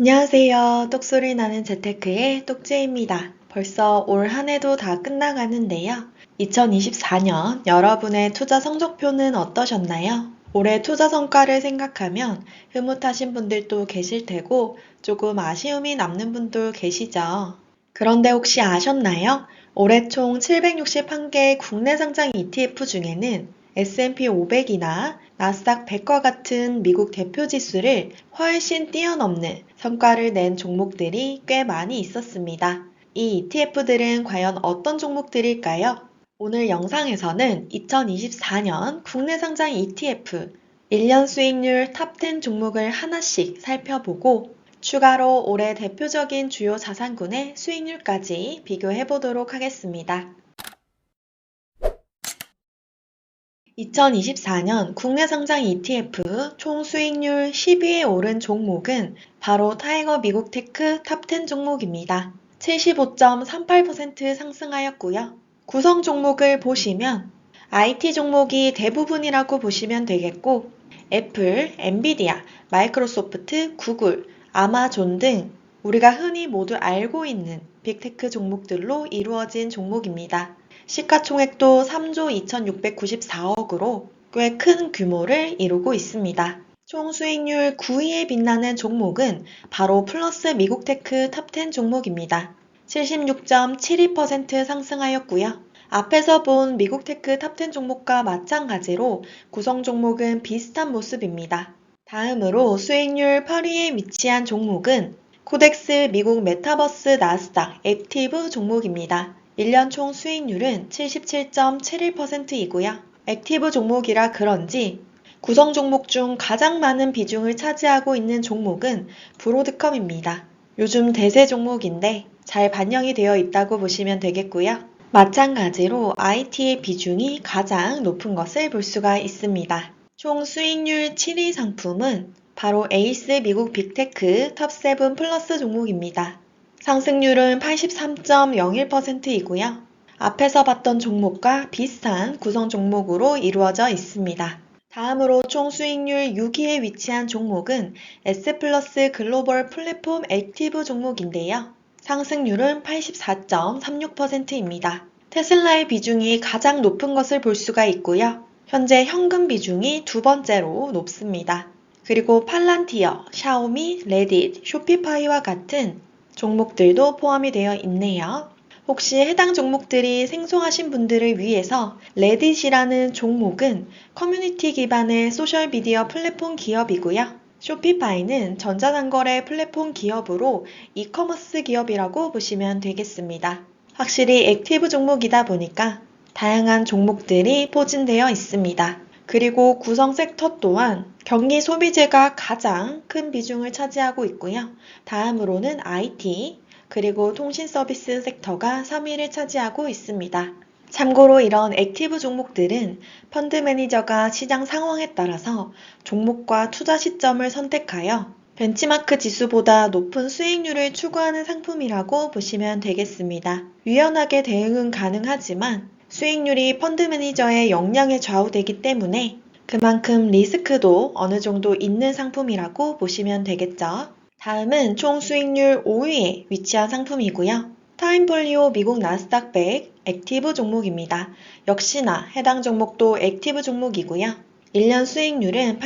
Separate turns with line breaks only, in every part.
안녕하세요. 똑소리 나는 재테크의 똑재입니다. 벌써 올 한 해도 다 끝나가는데요. 2024년 여러분의 투자 성적표는 어떠셨나요? 올해 투자 성과를 생각하면 흐뭇하신 분들도 계실 테고 조금 아쉬움이 남는 분도 계시죠. 그런데 혹시 아셨나요? 올해 총 761개의 국내 상장 ETF 중에는 S&P 500이나 나스닥 100과 같은 미국 대표 지수를 훨씬 뛰어넘는 성과를 낸 종목들이 꽤 많이 있었습니다. 이 ETF들은 과연 어떤 종목들일까요? 오늘 영상에서는 2024년 국내 상장 ETF 1년 수익률 탑 10 종목을 하나씩 살펴보고 추가로 올해 대표적인 주요 자산군의 수익률까지 비교해 보도록 하겠습니다. 2024년 국내 상장 ETF 총 수익률 10위에 오른 종목은 바로 타이거 미국 테크 탑 10 종목입니다. 75.38% 상승하였고요. 구성 종목을 보시면 IT 종목이 대부분이라고 보시면 되겠고 애플, 엔비디아, 마이크로소프트, 구글, 아마존 등 우리가 흔히 모두 알고 있는 빅테크 종목들로 이루어진 종목입니다. 시가총액도 3조 2,694억으로 꽤 큰 규모를 이루고 있습니다. 총 수익률 9위에 빛나는 종목은 바로 플러스 미국테크 탑 10 종목입니다. 76.72% 상승하였고요. 앞에서 본 미국테크 탑 10 종목과 마찬가지로 구성 종목은 비슷한 모습입니다. 다음으로 수익률 8위에 위치한 종목은 코덱스 미국 메타버스 나스닥 액티브 종목입니다. 1년 총 수익률은 77.71%이고요. 액티브 종목이라 그런지 구성 종목 중 가장 많은 비중을 차지하고 있는 종목은 브로드컴입니다. 요즘 대세 종목인데 잘 반영이 되어 있다고 보시면 되겠고요. 마찬가지로 IT의 비중이 가장 높은 것을 볼 수가 있습니다. 총 수익률 7위 상품은 바로 에이스 미국 빅테크 탑7 플러스 종목입니다. 상승률은 83.01%이고요. 앞에서 봤던 종목과 비슷한 구성 종목으로 이루어져 있습니다. 다음으로 총 수익률 6위에 위치한 종목은 S플러스 글로벌 플랫폼 액티브 종목인데요. 상승률은 84.36%입니다. 테슬라의 비중이 가장 높은 것을 볼 수가 있고요. 현재 현금 비중이 두 번째로 높습니다. 그리고 팔란티어, 샤오미, 레딧, 쇼피파이와 같은 종목들도 포함이 되어 있네요. 혹시 해당 종목들이 생소하신 분들을 위해서 레딧이라는 종목은 커뮤니티 기반의 소셜미디어 플랫폼 기업이고요. 쇼피파이는 전자상거래 플랫폼 기업으로 이커머스 기업이라고 보시면 되겠습니다. 확실히 액티브 종목이다 보니까 다양한 종목들이 포진되어 있습니다. 그리고 구성 섹터 또한 경기 소비재가 가장 큰 비중을 차지하고 있고요. 다음으로는 IT, 그리고 통신 서비스 섹터가 3위를 차지하고 있습니다. 참고로 이런 액티브 종목들은 펀드 매니저가 시장 상황에 따라서 종목과 투자 시점을 선택하여 벤치마크 지수보다 높은 수익률을 추구하는 상품이라고 보시면 되겠습니다. 유연하게 대응은 가능하지만 수익률이 펀드 매니저의 역량에 좌우되기 때문에 그만큼 리스크도 어느 정도 있는 상품이라고 보시면 되겠죠. 다음은 총 수익률 5위에 위치한 상품이고요. 타임폴리오 미국 나스닥 100 액티브 종목입니다. 역시나 해당 종목도 액티브 종목이고요. 1년 수익률은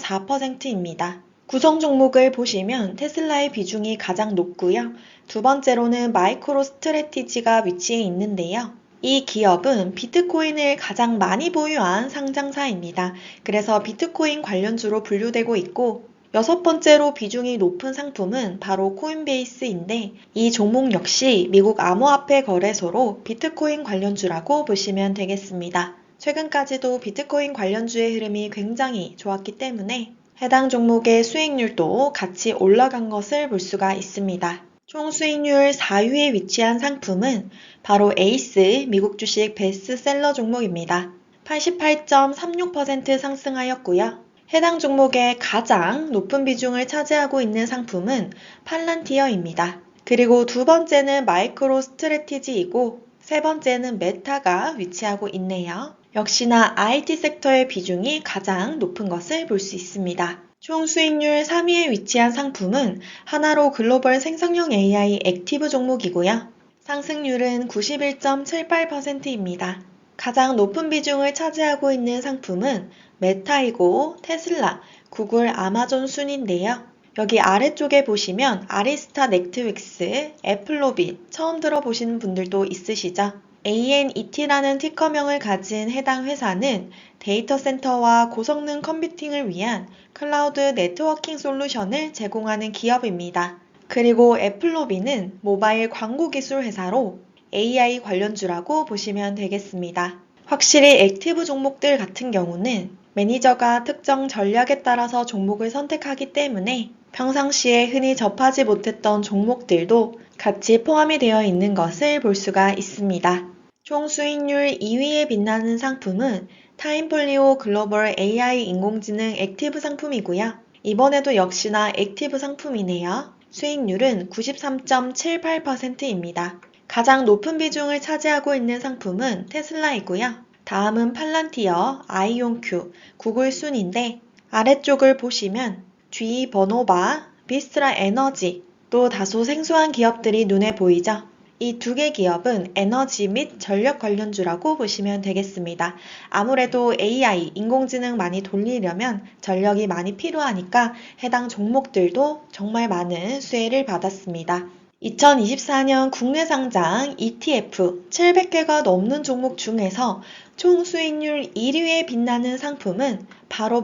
87.4%입니다. 구성 종목을 보시면 테슬라의 비중이 가장 높고요. 두 번째로는 마이크로 스트래티지가 위치해 있는데요. 이 기업은 비트코인을 가장 많이 보유한 상장사입니다. 그래서 비트코인 관련주로 분류되고 있고 여섯 번째로 비중이 높은 상품은 바로 코인베이스인데 이 종목 역시 미국 암호화폐 거래소로 비트코인 관련주라고 보시면 되겠습니다. 최근까지도 비트코인 관련주의 흐름이 굉장히 좋았기 때문에 해당 종목의 수익률도 같이 올라간 것을 볼 수가 있습니다. 총 수익률 4위에 위치한 상품은 바로 에이스 미국 주식 베스트셀러 종목입니다. 88.36% 상승하였고요. 해당 종목의 가장 높은 비중을 차지하고 있는 상품은 팔란티어입니다. 그리고 두 번째는 마이크로 스트래티지이고 세 번째는 메타가 위치하고 있네요. 역시나 IT 섹터의 비중이 가장 높은 것을 볼 수 있습니다. 총 수익률 3위에 위치한 상품은 하나로 글로벌 생성형 AI 액티브 종목이고요. 상승률은 91.78%입니다. 가장 높은 비중을 차지하고 있는 상품은 메타이고 테슬라, 구글, 아마존 순인데요. 여기 아래쪽에 보시면 아리스타 넷트윅스, 애플로빗 처음 들어보시는 분들도 있으시죠? ANET라는 티커명을 가진 해당 회사는 데이터 센터와 고성능 컴퓨팅을 위한 클라우드 네트워킹 솔루션을 제공하는 기업입니다. 그리고 애플로비는 모바일 광고 기술 회사로 AI 관련주라고 보시면 되겠습니다. 확실히 액티브 종목들 같은 경우는 매니저가 특정 전략에 따라서 종목을 선택하기 때문에 평상시에 흔히 접하지 못했던 종목들도 같이 포함이 되어 있는 것을 볼 수가 있습니다. 총 수익률 2위에 빛나는 상품은 타임폴리오 글로벌 AI 인공지능 액티브 상품이고요. 이번에도 역시나 액티브 상품이네요. 수익률은 93.78%입니다. 가장 높은 비중을 차지하고 있는 상품은 테슬라이고요. 다음은 팔란티어, 아이온큐, 구글 순인데 아래쪽을 보시면 GE 버노바, 비스트라 에너지, 또 다소 생소한 기업들이 눈에 보이죠? 이 두 개 기업은 에너지 및 전력 관련주라고 보시면 되겠습니다. 아무래도 AI, 인공지능 많이 돌리려면 전력이 많이 필요하니까 해당 종목들도 정말 많은 수혜를 받았습니다. 2024년 국내 상장 ETF 700개가 넘는 종목 중에서 총 수익률 1위에 빛나는 상품은 바로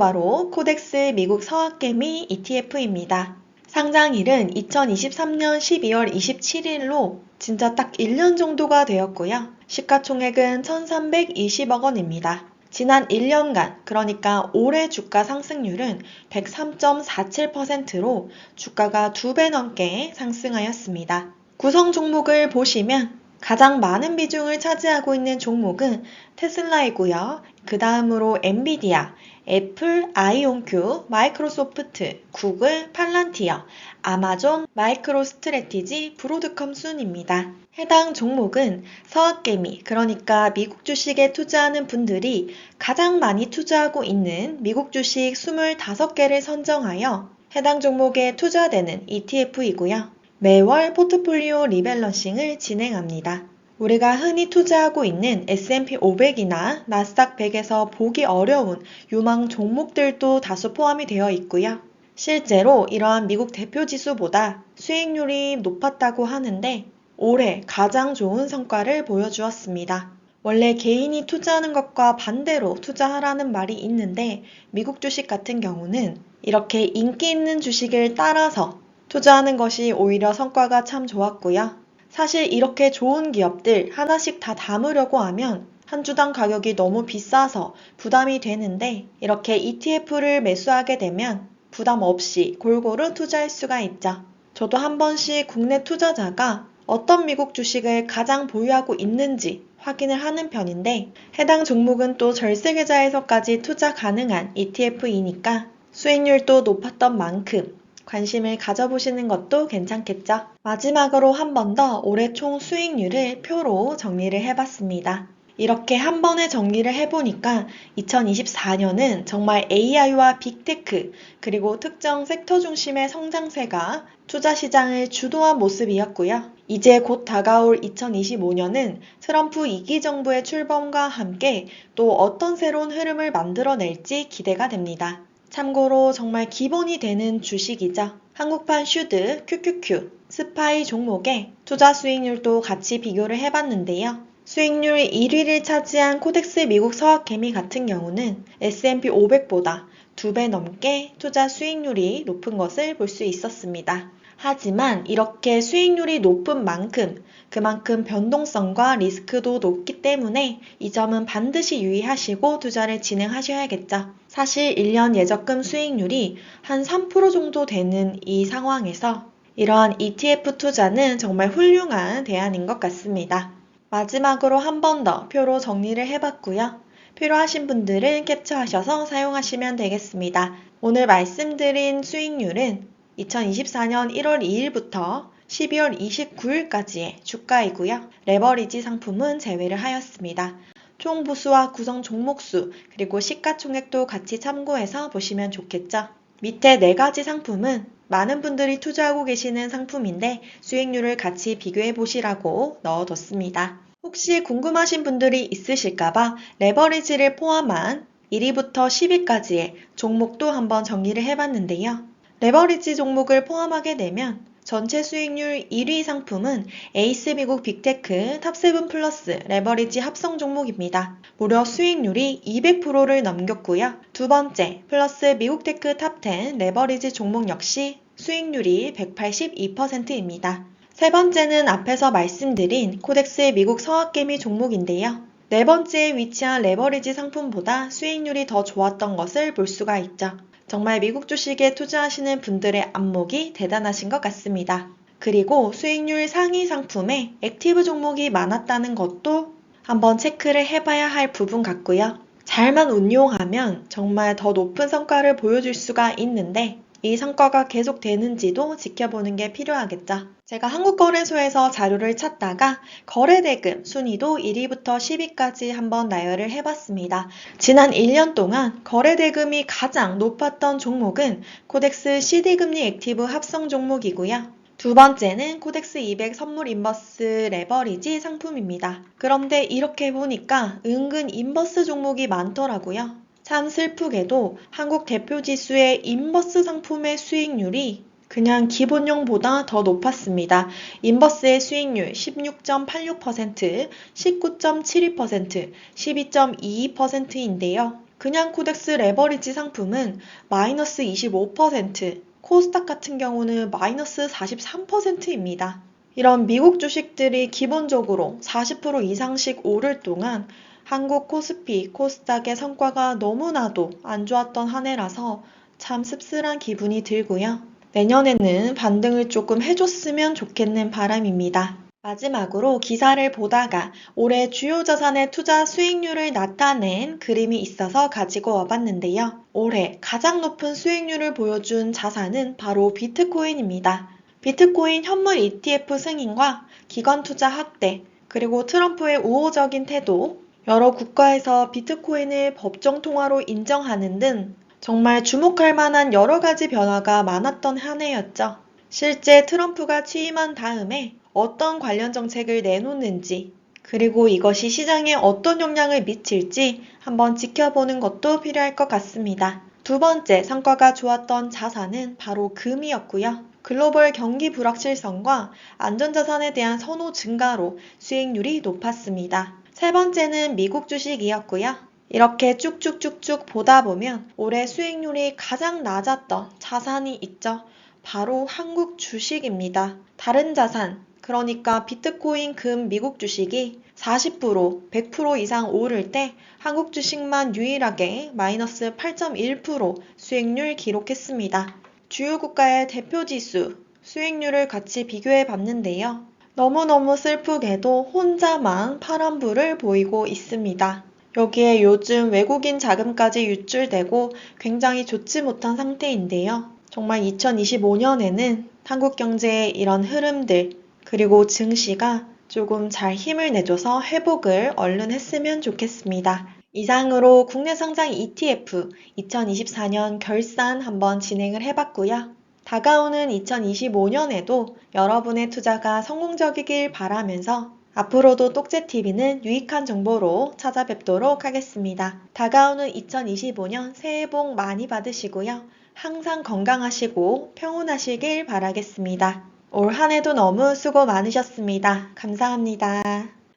코덱스 미국 서학개미 ETF입니다. 상장일은 2023년 12월 27일로 진짜 딱 1년 정도가 되었고요. 시가총액은 1,320억 원입니다. 지난 1년간, 그러니까 올해 주가 상승률은 103.47%로 주가가 2배 넘게 상승하였습니다. 구성 종목을 보시면 가장 많은 비중을 차지하고 있는 종목은 테슬라이고요. 그 다음으로 엔비디아, 애플, 아이온큐, 마이크로소프트, 구글, 팔란티어, 아마존, 마이크로스트래티지, 브로드컴 순입니다. 해당 종목은 서학개미, 그러니까 미국 주식에 투자하는 분들이 가장 많이 투자하고 있는 미국 주식 25개를 선정하여 해당 종목에 투자되는 ETF이고요. 매월 포트폴리오 리밸런싱을 진행합니다. 우리가 흔히 투자하고 있는 S&P 500이나 나스닥 100에서 보기 어려운 유망 종목들도 다수 포함이 되어 있고요. 실제로 이러한 미국 대표 지수보다 수익률이 높았다고 하는데 올해 가장 좋은 성과를 보여주었습니다. 원래 개인이 투자하는 것과 반대로 투자하라는 말이 있는데 미국 주식 같은 경우는 이렇게 인기 있는 주식을 따라서 투자하는 것이 오히려 성과가 참 좋았고요. 사실 이렇게 좋은 기업들 하나씩 다 담으려고 하면 한 주당 가격이 너무 비싸서 부담이 되는데 이렇게 ETF를 매수하게 되면 부담 없이 골고루 투자할 수가 있죠. 저도 한 번씩 국내 투자자가 어떤 미국 주식을 가장 보유하고 있는지 확인을 하는 편인데 해당 종목은 또 절세계좌에서까지 투자 가능한 ETF이니까 수익률도 높았던 만큼 관심을 가져보시는 것도 괜찮겠죠. 마지막으로 한 번 더 올해 총 수익률을 표로 정리를 해봤습니다. 이렇게 한 번에 정리를 해보니까 2024년은 정말 AI와 빅테크 그리고 특정 섹터 중심의 성장세가 투자 시장을 주도한 모습이었고요. 이제 곧 다가올 2025년은 트럼프 2기 정부의 출범과 함께 또 어떤 새로운 흐름을 만들어낼지 기대가 됩니다. 참고로 정말 기본이 되는 주식이죠. 한국판 슈드, QQQ, 스파이 종목의 투자 수익률도 같이 비교를 해봤는데요. 수익률 1위를 차지한 코덱스 미국 서학개미 같은 경우는 S&P 500보다 2배 넘게 투자 수익률이 높은 것을 볼 수 있었습니다. 하지만 이렇게 수익률이 높은 만큼 그만큼 변동성과 리스크도 높기 때문에 이 점은 반드시 유의하시고 투자를 진행하셔야겠죠. 사실 1년 예적금 수익률이 한 3% 정도 되는 이 상황에서 이러한 ETF 투자는 정말 훌륭한 대안인 것 같습니다. 마지막으로 한 번 더 표로 정리를 해봤고요. 필요하신 분들은 캡처하셔서 사용하시면 되겠습니다. 오늘 말씀드린 수익률은 2024년 1월 2일부터 12월 29일까지의 주가이고요. 레버리지 상품은 제외를 하였습니다. 총 보수와 구성 종목수 그리고 시가총액도 같이 참고해서 보시면 좋겠죠. 밑에 4가지 상품은 많은 분들이 투자하고 계시는 상품인데 수익률을 같이 비교해 보시라고 넣어뒀습니다. 혹시 궁금하신 분들이 있으실까봐 레버리지를 포함한 1위부터 10위까지의 종목도 한번 정리를 해봤는데요. 레버리지 종목을 포함하게 되면 전체 수익률 1위 상품은 에이스 미국 빅테크 탑7 플러스 레버리지 합성 종목입니다. 무려 수익률이 200%를 넘겼고요. 두 번째, 플러스 미국 테크 탑10 레버리지 종목 역시 수익률이 182%입니다. 세 번째는 앞에서 말씀드린 코덱스 미국 서학개미 종목인데요. 네 번째에 위치한 레버리지 상품보다 수익률이 더 좋았던 것을 볼 수가 있죠. 정말 미국 주식에 투자하시는 분들의 안목이 대단하신 것 같습니다. 그리고 수익률 상위 상품에 액티브 종목이 많았다는 것도 한번 체크를 해봐야 할 부분 같고요. 잘만 운용하면 정말 더 높은 성과를 보여줄 수가 있는데 이 성과가 계속되는지도 지켜보는 게 필요하겠죠. 제가 한국거래소에서 자료를 찾다가 거래대금 순위도 1위부터 10위까지 한번 나열을 해봤습니다. 지난 1년 동안 거래대금이 가장 높았던 종목은 코덱스 CD금리 액티브 합성 종목이고요. 두 번째는 코덱스 200 선물 인버스 레버리지 상품입니다. 그런데 이렇게 보니까 은근 인버스 종목이 많더라고요. 참 슬프게도 한국 대표 지수의 인버스 상품의 수익률이 그냥 기본형보다 더 높았습니다. 인버스의 수익률 16.86%, 19.72%, 12.22%인데요. 그냥 코덱스 레버리지 상품은 마이너스 25%, 코스닥 같은 경우는 마이너스 43%입니다. 이런 미국 주식들이 기본적으로 40% 이상씩 오를 동안 한국 코스피, 코스닥의 성과가 너무나도 안 좋았던 한 해라서 참 씁쓸한 기분이 들고요. 내년에는 반등을 조금 해줬으면 좋겠는 바람입니다. 마지막으로 기사를 보다가 올해 주요 자산의 투자 수익률을 나타낸 그림이 있어서 가지고 와봤는데요. 올해 가장 높은 수익률을 보여준 자산은 바로 비트코인입니다. 비트코인 현물 ETF 승인과 기관 투자 확대, 그리고 트럼프의 우호적인 태도, 여러 국가에서 비트코인을 법정 통화로 인정하는 등 정말 주목할 만한 여러 가지 변화가 많았던 한 해였죠. 실제 트럼프가 취임한 다음에 어떤 관련 정책을 내놓는지, 그리고 이것이 시장에 어떤 영향을 미칠지 한번 지켜보는 것도 필요할 것 같습니다. 두 번째 성과가 좋았던 자산은 바로 금이었고요. 글로벌 경기 불확실성과 안전자산에 대한 선호 증가로 수익률이 높았습니다. 세 번째는 미국 주식이었고요. 이렇게 쭉쭉쭉쭉 보다 보면 올해 수익률이 가장 낮았던 자산이 있죠. 바로 한국 주식입니다. 다른 자산, 그러니까 비트코인, 금, 미국 주식이 40%, 100% 이상 오를 때 한국 주식만 유일하게 마이너스 8.1% 수익률 기록했습니다. 주요 국가의 대표 지수, 수익률을 같이 비교해 봤는데요. 너무너무 슬프게도 혼자만 파란불을 보이고 있습니다. 여기에 요즘 외국인 자금까지 유출되고 굉장히 좋지 못한 상태인데요. 정말 2025년에는 한국 경제의 이런 흐름들, 그리고 증시가 조금 잘 힘을 내줘서 회복을 얼른 했으면 좋겠습니다. 이상으로 국내 상장 ETF 2024년 결산 한번 진행을 해봤고요. 다가오는 2025년에도 여러분의 투자가 성공적이길 바라면서 앞으로도 똑재TV는 유익한 정보로 찾아뵙도록 하겠습니다. 다가오는 2025년 새해 복 많이 받으시고요. 항상 건강하시고 평온하시길 바라겠습니다. 올 한 해도 너무 수고 많으셨습니다. 감사합니다.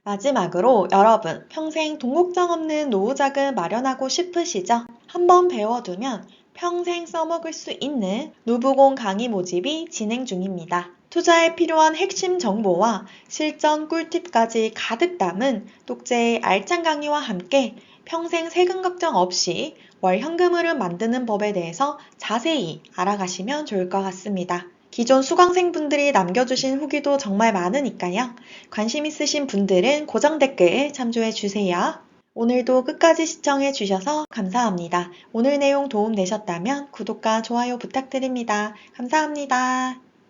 마지막으로 여러분 평생 동국장 없는 노후자금 마련하고 싶으시죠? 한번 배워두면 평생 써먹을 수 있는 누부공 강의 모집이 진행 중입니다. 투자에 필요한 핵심 정보와 실전 꿀팁까지 가득 담은 똑재의 알찬 강의와 함께 평생 세금 걱정 없이 월 현금흐름 만드는 법에 대해서 자세히 알아가시면 좋을 것 같습니다. 기존 수강생분들이 남겨주신 후기도 정말 많으니까요. 관심 있으신 분들은 고정 댓글 참조해주세요. 오늘도 끝까지 시청해주셔서 감사합니다. 오늘 내용 도움되셨다면 구독과 좋아요 부탁드립니다. 감사합니다.